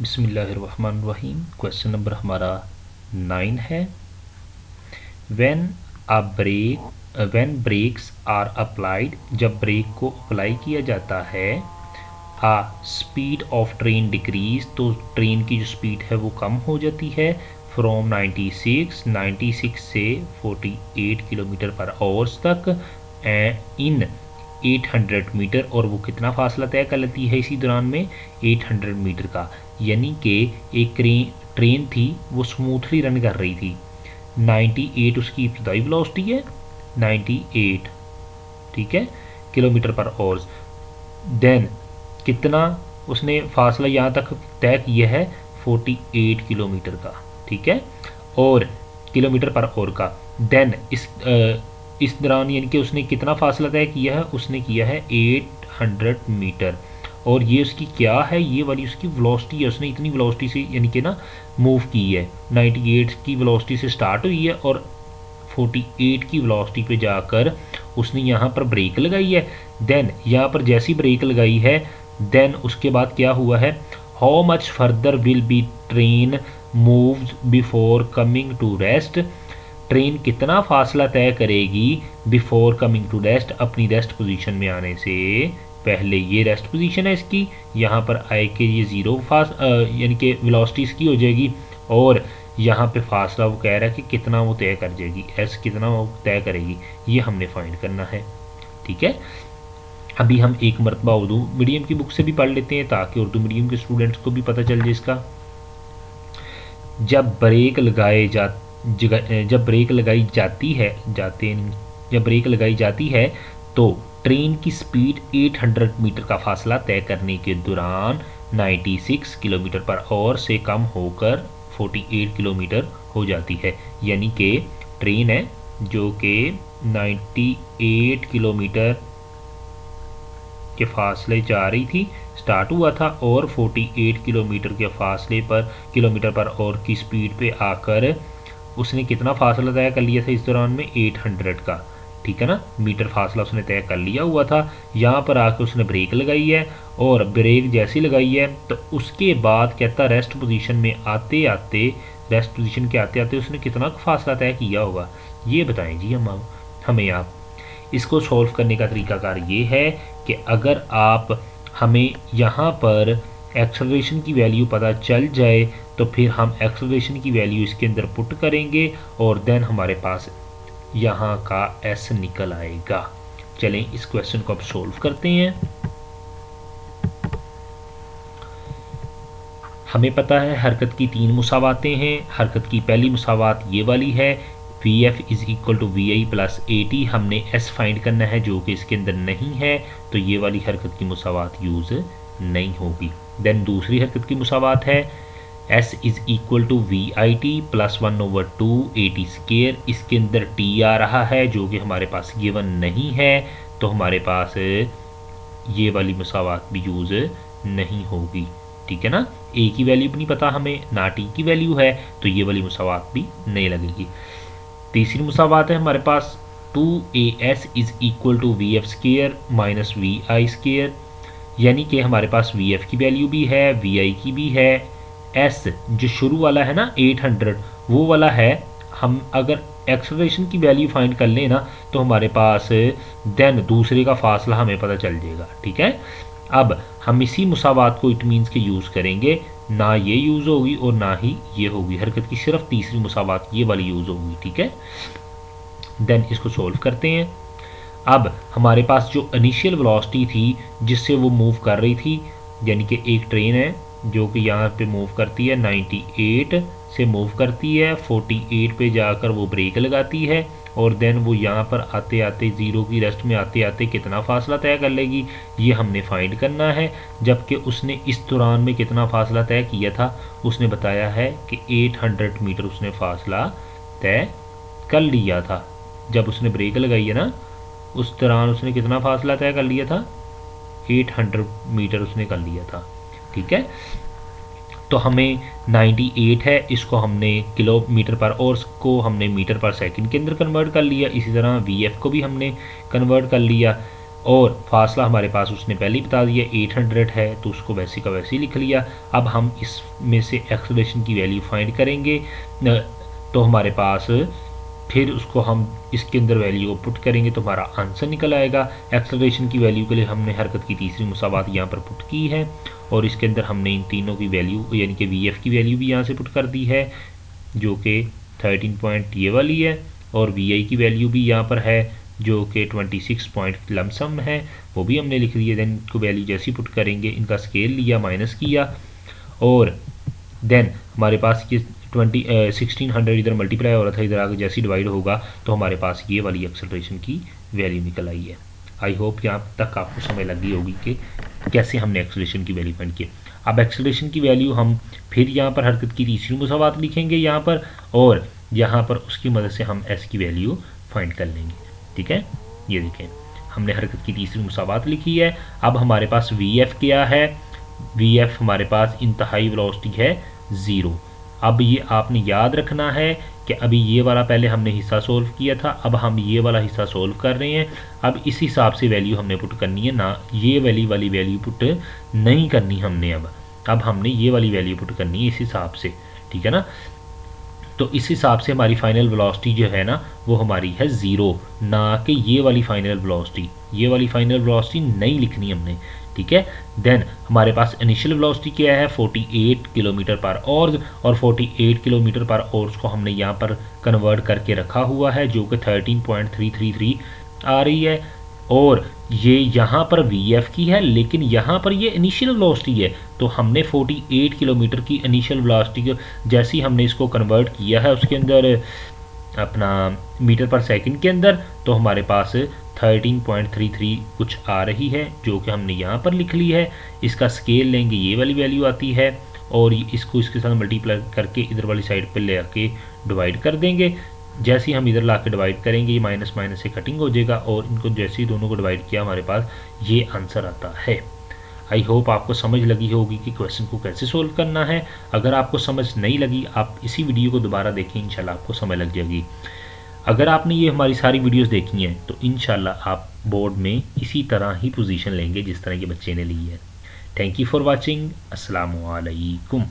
बिस्मिल्लाहिर्रहमानिर्रहीम। Question number हमारा 9 है। व्हेन ब्रेक्स आर अप्लाइड, जब ब्रेक को अप्लाई किया जाता है, आ स्पीड ऑफ ट्रेन डिक्रीज, तो ट्रेन की जो स्पीड है वो कम हो जाती है फ्रॉम 96 से 48 किलोमीटर पर आवर्स तक इन 800 मीटर, और वो कितना फासला तय कर लेती है इसी दौरान में 800 मीटर का। यानी कि एक ट्रेन थी वो स्मूथली रन कर रही थी, 98 उसकी इब्तदाई वेलोसिटी है, 98 ठीक है किलोमीटर पर आवर्स। देन कितना उसने फासला यहाँ तक तय किया है 48 किलोमीटर का, ठीक है, और किलोमीटर पर आवर का। देन इस दौरान यानी कि उसने कितना फासला तय किया है, उसने किया है 800 मीटर, और ये उसकी क्या है, ये वाली उसकी वेलोसिटी है। उसने इतनी वेलोसिटी से यानी कि ना मूव की है, 98 की वेलोसिटी से स्टार्ट हुई है और 48 की वेलोसिटी पे जाकर उसने यहाँ पर ब्रेक लगाई है। देन यहाँ पर जैसी ब्रेक लगाई है, देन उसके बाद क्या हुआ है, how much further will be train moves before coming to rest, train कितना फासला तय करेगी बिफोर कमिंग टू रेस्ट, अपनी रेस्ट पोजीशन में आने से पहले। ये रेस्ट पोजीशन है इसकी, यहाँ पर आए कि ये ज़ीरो यानी कि वेलोसिटी इसकी हो जाएगी, और यहाँ पे फासला वो कह रहा है कि कितना वो तय कर जाएगी, एस कितना वो तय करेगी, ये हमने फाइंड करना है। ठीक है, अभी हम एक मरतबा उर्दू मीडियम की बुक से भी पढ़ लेते हैं ताकि उर्दू मीडियम के स्टूडेंट्स को भी पता चल जाए इसका। जब ब्रेक लगाई जाती है तो ट्रेन की स्पीड 800 मीटर का फासला तय करने के दौरान 96 किलोमीटर पर आवर से कम होकर 48 किलोमीटर हो जाती है। यानी कि ट्रेन है जो कि 98 किलोमीटर के फासले जा रही थी, स्टार्ट हुआ था, और 48 किलोमीटर के फासले पर किलोमीटर पर और की स्पीड पे आकर उसने कितना फासला तय कर लिया था इस दौरान में 800 का, ठीक है ना, मीटर फासला उसने तय कर लिया हुआ था। यहाँ पर आकर उसने ब्रेक लगाई है, और ब्रेक जैसी लगाई है तो उसके बाद कहता रेस्ट पोजीशन में आते आते उसने कितना फासला तय किया होगा, ये बताएं जी हमें आप। इसको सॉल्व करने का तरीकाकार ये है कि अगर आप हमें यहाँ पर एक्सेलरेशन की वैल्यू पता चल जाए तो फिर हम एक्सेलरेशन की वैल्यू इसके अंदर पुट करेंगे और देन हमारे पास यहाँ का एस निकल आएगा। चलें इस क्वेश्चन को अब सॉल्व करते हैं। हमें पता है हरकत की 3 मुसावातें हैं। हरकत की पहली मुसावात ये वाली है, v f is equal to v i plus a t. हमने एस फाइंड करना है जो कि इसके अंदर नहीं है, तो ये वाली हरकत की मुसावात यूज़ नहीं होगी। देन दूसरी हरकत की मुसावात है s is equal to v i t plus 1/2 a t square. इसके अंदर टी आ रहा है जो कि हमारे पास गिवन नहीं है, तो हमारे पास ये वाली मुसावात भी यूज़ नहीं होगी। ठीक है ना, ए की वैल्यू भी नहीं पता हमें, ना टी की वैल्यू है, तो ये वाली मुसावात भी नहीं लगेगी। तीसरी मुसावात है हमारे पास 2as is equal to v f square minus v i square. यानी कि हमारे पास वी एफ की वैल्यू भी है, वी आई की भी है, एस जो शुरू वाला है ना 800 वो वाला है। हम अगर एक्सेलरेशन की वैल्यू फाइंड कर लें ना तो हमारे पास देन दूसरे का फासला हमें पता चल जाएगा। ठीक है, अब हम इसी मुसावात को इट मीन्स के यूज़ करेंगे, ना ये यूज़ होगी और ना ही ये होगी। हरकत की सिर्फ तीसरी मुसावात ये वाली यूज़ होगी। ठीक है, देन इसको सोल्व करते हैं। अब हमारे पास जो इनिशियल वेलोसिटी थी जिससे वो मूव कर रही थी, यानी कि एक ट्रेन है जो कि यहाँ पे मूव करती है, 98 से मूव करती है, 48 पे जाकर वो ब्रेक लगाती है, और देन वो यहाँ पर आते आते ज़ीरो की रेस्ट में आते आते कितना फासला तय कर लेगी, ये हमने फाइंड करना है। जबकि उसने इस दौरान में कितना फासला तय किया था, उसने बताया है कि 800 मीटर उसने फासला तय कर लिया था। जब उसने ब्रेक लगाई है ना उस दौरान उसने कितना फासला तय कर लिया था, 800 मीटर उसने कर लिया था। ठीक है, तो हमें 98 है, इसको हमने किलोमीटर पर और को हमने मीटर पर सेकंड के अंदर कन्वर्ट कर लिया। इसी तरह वी एफ को भी हमने कन्वर्ट कर लिया। और फासला हमारे पास उसने पहले ही बता दिया 800 है, तो उसको वैसे का वैसे ही लिख लिया। अब हम इसमें से एक्सेलरेशन की वैल्यू फाइंड करेंगे, तो हमारे पास फिर उसको हम इसके अंदर वैल्यू को पुट करेंगे तो हमारा आंसर निकल आएगा। एक्सेलरेशन की वैल्यू के लिए हमने हरकत की तीसरी मुसावात यहाँ पर पुट की है और इसके अंदर हमने इन तीनों की वैल्यू यानी कि वी एफ की वैल्यू भी यहाँ से पुट कर दी है जो कि 13 पॉइंट ये वाली है, और वी आई की वैल्यू भी यहाँ पर है जो कि 26 पॉइंट लमसम है, वो भी हमने लिख दिया। देन इनको वैल्यू जैसी पुट करेंगे, इनका स्केल लिया, माइनस किया, और देन हमारे पास ये 1600 इधर मल्टीप्लाई हो रहा था, इधर आगे जैसे डिवाइड होगा तो हमारे पास ये वाली एक्सेलरेशन की वैल्यू निकल आई है। आई होप यहाँ तक आपको समझ लग गई होगी कि कैसे हमने एक्सेलरेशन की वैल्यू फाइंड की। अब एक्सेलरेशन की वैल्यू हम फिर यहाँ पर हरकत की तीसरी मुसावात लिखेंगे यहाँ पर, और यहाँ पर उसकी मदद से हम एस की वैल्यू फाइंड कर लेंगे। ठीक है, ये देखें हमने हरकत की तीसरी मुसावात लिखी है। अब हमारे पास वी एफ क्या है, वी एफ हमारे पास इंतहाई वेलोसिटी है 0। अब ये आपने याद रखना है कि अभी ये वाला पहले हमने हिस्सा सोल्व किया था, अब हम ये वाला हिस्सा सोल्व कर रहे हैं। अब इस हिसाब से वैल्यू हमने पुट करनी है, ना ये वाली वैल्यू पुट नहीं करनी हमने। अब हमने ये वाली वैल्यू पुट करनी है इस हिसाब से, ठीक है ना। तो इस हिसाब से हमारी फाइनल वेलोसिटी जो है ना वो हमारी है 0, ना कि ये वाली फाइनल वेलोसिटी। ये वाली फाइनल वेलोसिटी नहीं लिखनी हमने, ठीक है। देन हमारे पास इनिशियल वेलोसिटी क्या है 48 किलोमीटर पर आवर, और 48 किलोमीटर पर आवर को हमने यहाँ पर कन्वर्ट करके रखा हुआ है जो कि 13.333 आ रही है, और ये यहाँ पर वी की है, लेकिन यहाँ पर ये इनिशियल वेलोसिटी है। तो हमने 48 किलोमीटर की इनिशियल वेलोसिटी जैसे ही हमने इसको कन्वर्ट किया है उसके अंदर अपना मीटर पर सेकंड के अंदर, तो हमारे पास 13.33 कुछ आ रही है जो कि हमने यहाँ पर लिख ली है। इसका स्केल लेंगे, ये वाली वैल्यू आती है, और इसको इसके साथ मल्टीप्लाई करके इधर वाली साइड पे ले आके डिवाइड कर देंगे। जैसे ही हम इधर ला के डिवाइड करेंगे ये माइनस माइनस से कटिंग हो जाएगा, और इनको जैसे ही दोनों को डिवाइड किया हमारे पास ये आंसर आता है। आई होप आपको समझ लगी होगी कि क्वेश्चन को कैसे सोल्व करना है। अगर आपको समझ नहीं लगी आप इसी वीडियो को दोबारा देखें, इंशाल्लाह आपको समझ लग जाएगी। अगर आपने ये हमारी सारी वीडियोस देखी हैं तो इंशाल्लाह आप बोर्ड में इसी तरह ही पोजीशन लेंगे जिस तरह के बच्चे ने ली है। Thank you for watching. अस्सलामु अलैकुम।